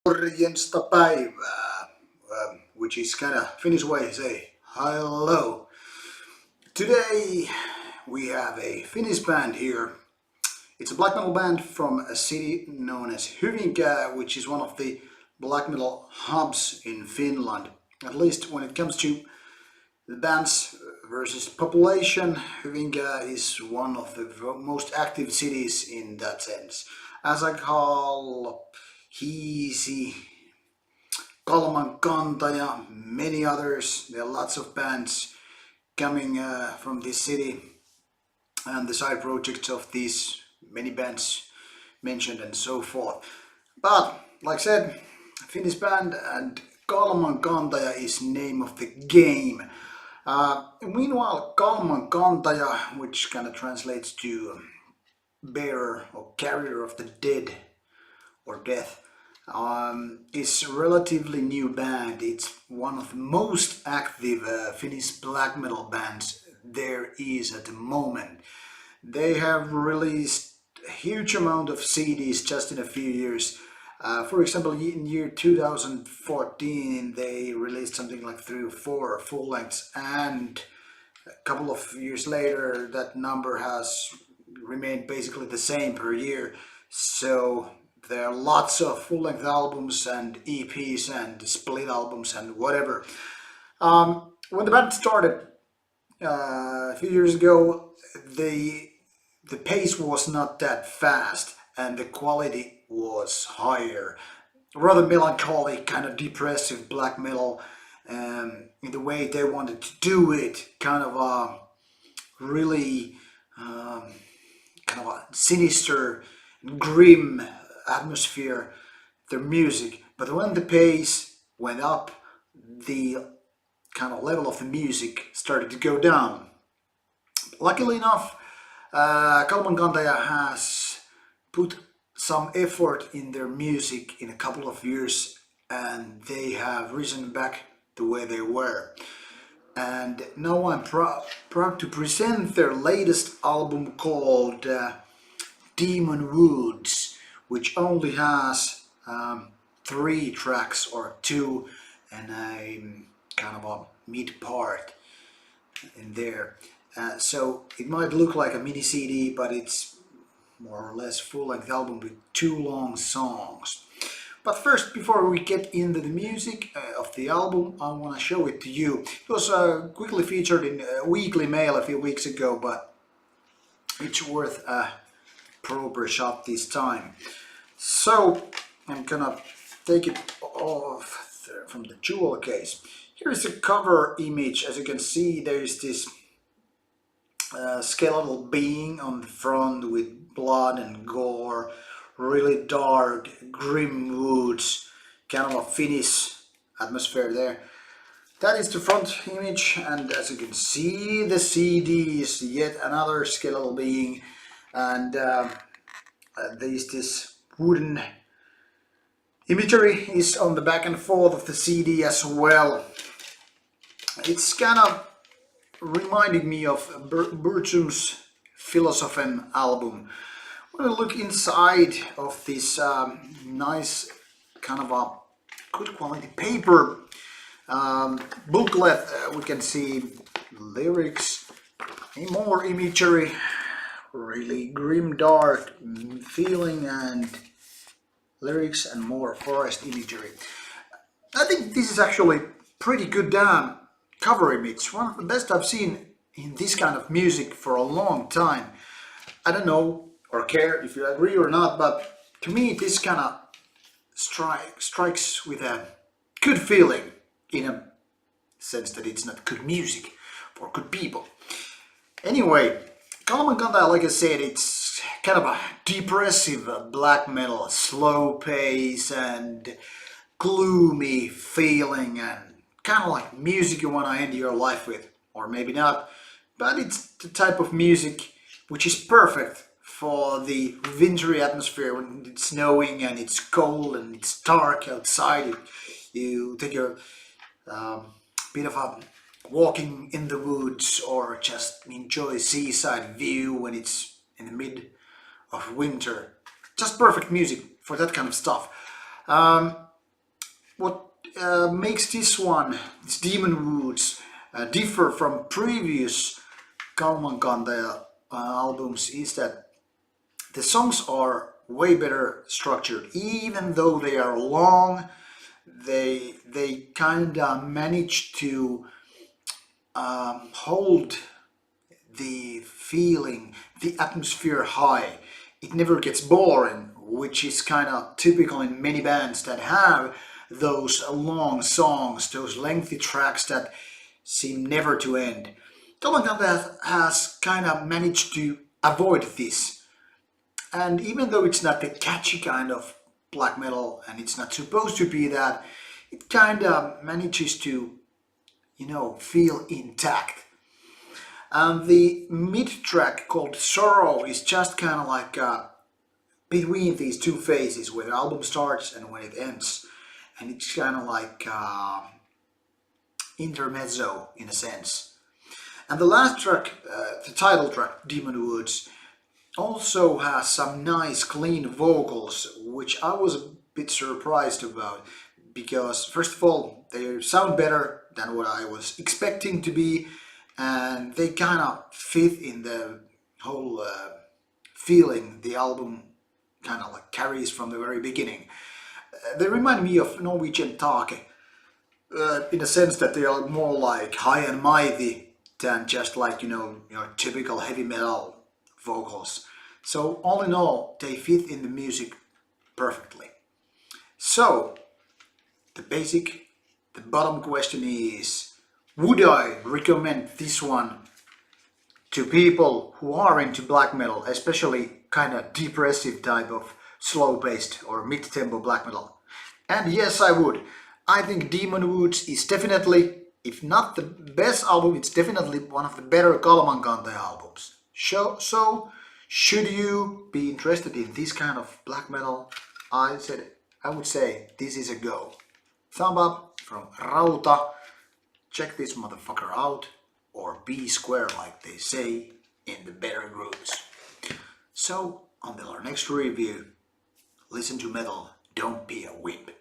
Morjesta päivää, which is kind of Finnish way to say hello. Today we have a Finnish band here. It's a black metal band from a city known as Hyvinkää, which is one of the black metal hubs in Finland. At least when it comes to the bands versus population, Hyvinkää is one of the most active cities in that sense. As I call Hiisi, Kalmankantaja, many others. There are lots of bands coming from this city and the side projects of these many bands mentioned and so forth. But like I said, Finnish band and Kalmankantaja is name of the game. Meanwhile, Kalmankantaja, which kind of translates to bearer or carrier of the dead or death, is a relatively new band. It's one of the most active Finnish black metal bands there is at the moment. They have released a huge amount of CDs just in a few years. For example, in year 2014 they released something like 3 or 4 full lengths, and a couple of years later that number has remained basically the same per year. So there are lots of full-length albums and EPs and split albums and whatever. When the band started a few years ago, the pace was not that fast and the quality was higher. Rather melancholic, kind of depressive black metal, in the way they wanted to do it, kind of a really kind of a sinister, grim atmosphere, their music. But when the pace went up, the kind of level of the music started to go down. Luckily enough, Kalmankantaja has put some effort in their music in a couple of years, and they have risen back to where they were. And now I'm proud to present their latest album called Demonwoods, which only has 3 tracks or 2 and a kind of a mid part in there. So it might look like a mini CD, but it's more or less full-length album with 2 long songs. But first, before we get into the music of the album, I want to show it to you. It was quickly featured in Weekly Mail a few weeks ago, but it's worth a proper shot this time. So I'm gonna take it off from the jewel case. Here is a cover image. As you can see, there is this skeletal being on the front with blood and gore. Really dark, grim woods, kind of a Finnish atmosphere there. That is the front image, and as you can see, the CD is yet another skeletal being, and this wooden imagery is on the back and forth of the CD as well. It's kind of reminding me of Bertrum's Philosophem album. When I look inside of this nice kind of a good quality paper booklet, we can see lyrics, more imagery, really grim dark feeling, and lyrics and more forest imagery. I think this is actually pretty good cover image, one of the best I've seen in this kind of music for a long time. I don't know or care if you agree or not, but to me this kind of strikes with a good feeling, in a sense that it's not good music for good people. Anyway, Kalmankantaja, like I said, it's kind of a depressive black metal, slow pace and gloomy feeling, and kind of like music you want to end your life with, or maybe not, but it's the type of music which is perfect for the wintry atmosphere when it's snowing and it's cold and it's dark outside. You take a bit of a walking in the woods, or just enjoy seaside view when it's in the mid of winter. Just perfect music for that kind of stuff. what makes this one, this Demonwoods, differ from previous Kalmankantaja albums is that the songs are way better structured. Even though they are long, they kinda manage to hold the feeling, the atmosphere high. It never gets boring, which is kind of typical in many bands that have those long songs, those lengthy tracks that seem never to end. Kalmankantaja has kind of managed to avoid this. And even though it's not the catchy kind of black metal, and it's not supposed to be that, it kind of manages to, feel intact. And the mid track called Sorrow is just kind of like between these two phases, where the album starts and when it ends. And it's kind of like intermezzo in a sense. And the last track, the title track, Demonwoods, also has some nice clean vocals, which I was a bit surprised about, because first of all, they sound better than what I was expecting to be, and they kind of fit in the whole feeling the album kind of like carries from the very beginning. They remind me of Norwegian Take, in a sense that they are more like high and mighty than just like, your typical heavy metal vocals. So all in all, they fit in the music perfectly. So, the bottom question is, would I recommend this one to people who are into black metal, especially kind of depressive type of slow-paced or mid-tempo black metal? And yes, I would. I think Demonwoods is definitely, if not the best album, it's definitely one of the better Kalmankantaja albums. So, should you be interested in this kind of black metal, I would say this is a go. Thumb up from Rauta. Check this motherfucker out, or be square like they say in the better groups. So, until our next review, listen to metal, don't be a wimp.